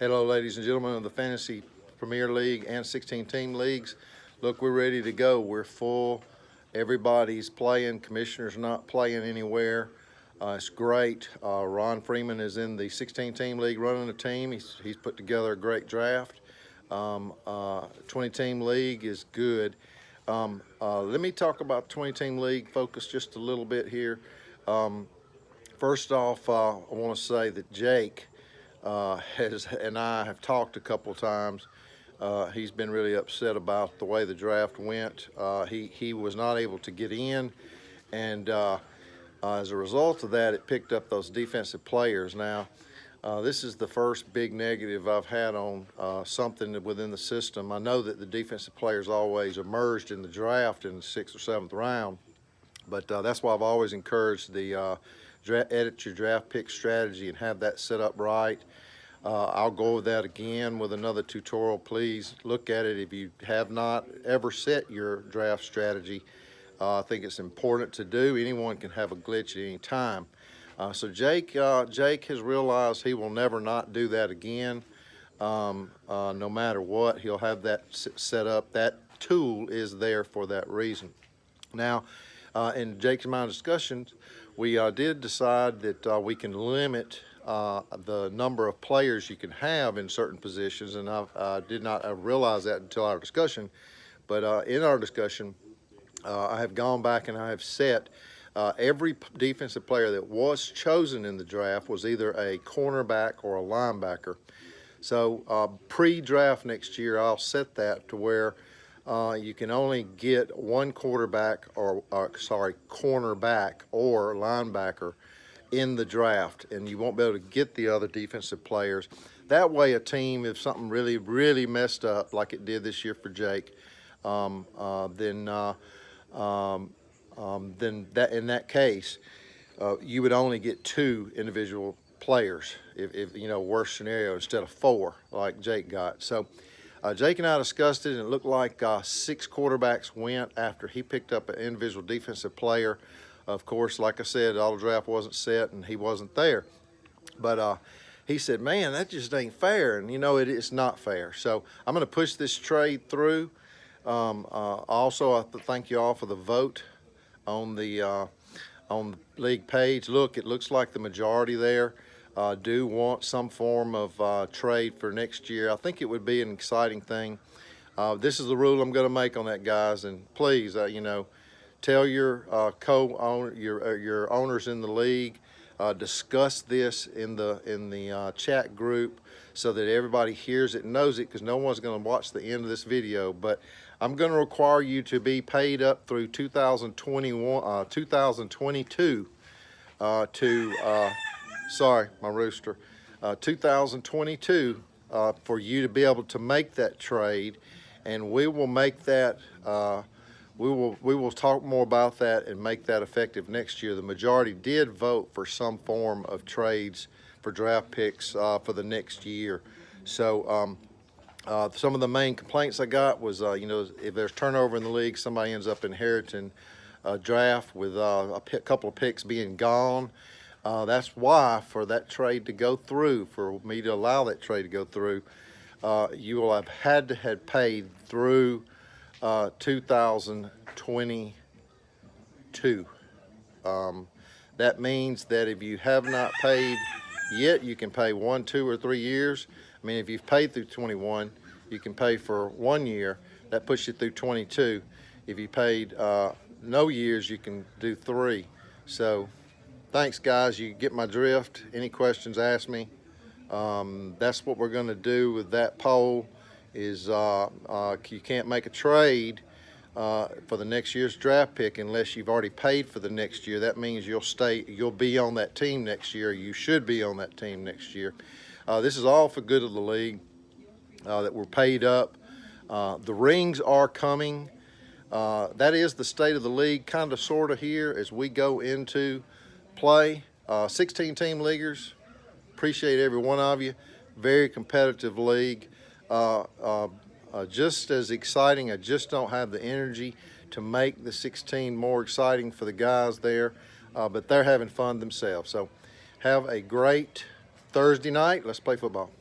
Hello, ladies and gentlemen of the Fantasy Premier League and 16-team leagues. Look, we're ready to go. We're full. Everybody's playing. Commissioner's not playing anywhere. It's great. Ron Freeman is in the 16-team league running the team. He's put together a great draft. 20-team league is good. Let me talk about 20-team league. Focus just a little bit here. First off, I want to say that Jake and I have talked a couple of times. He's been really upset about the way the draft went. He was not able to get in, and as a result of that, it picked up those defensive players. Now, this is the first big negative I've had on something within the system. I know that the defensive players always emerged in the draft in the 6th or 7th round, but that's why I've always encouraged the edit your draft pick strategy and have that set up right. I'll go over that again with another tutorial. Please look at it if you have not ever set your draft strategy. I think it's important to do. Anyone can have a glitch at any time. So Jake has realized he will never not do that again. No matter what, he'll have that set up. That tool is there for that reason. Now, in Jake's and my discussions, we did decide that we can limit the number of players you can have in certain positions, and I did not realize that until our discussion. But in our discussion, I have gone back and I have set every defensive player that was chosen in the draft was either a cornerback or a linebacker. So pre-draft next year, I'll set that to where you can only get one cornerback or linebacker in the draft, and you won't be able to get the other defensive players. That way, a team, if something really messed up like it did this year for Jake, then in that case, you would only get 2 individual players if you know, worst scenario, instead of 4 like Jake got. So Jake and I discussed it, and it looked like 6 quarterbacks went after he picked up an individual defensive player. Of course, like I said, all the draft wasn't set and he wasn't there. But he said, man, that just ain't fair. And you know, it's not fair. So I'm going to push this trade through. Also, I thank you all for the vote on the league page. Look, it looks like the majority there do want some form of trade for next year. I think it would be an exciting thing. This is the rule I'm going to make on that, guys. And please, you know, tell your co-owner, your owners in the league. Discuss this in the chat group so that everybody hears it and knows it, because no one's going to watch the end of this video. But I'm going to require you to be paid up through 2022 sorry, my rooster. 2022 for you to be able to make that trade, and we will make that. We will talk more about that and make that effective next year. The majority did vote for some form of trades for draft picks for the next year. So some of the main complaints I got was, you know, if there's turnover in the league, somebody ends up inheriting a draft with a couple of picks being gone. That's why, for that trade to go through, for me to allow that trade to go through, you will have had to have paid through 2022. That means that if you have not paid yet, you can pay 1, 2, or 3 years. I mean, if you've paid through 21, you can pay for 1 year. That puts you through 22. If you paid no years, you can do 3. So thanks, guys. You get my drift. Any questions, ask me. That's what we're going to do with that poll. Is you can't make a trade for the next year's draft pick unless you've already paid for the next year. That means you'll be on that team next year. You should be on that team next year. This is all for good of the league, that we're paid up. The rings are coming. That is the state of the league, kind of, sort of, here as we go into play. 16-team leaguers, appreciate every one of you. Very competitive league. Just as exciting. I just don't have the energy to make the 16 more exciting for the guys there, but they're having fun themselves. So have a great Thursday night. Let's play football.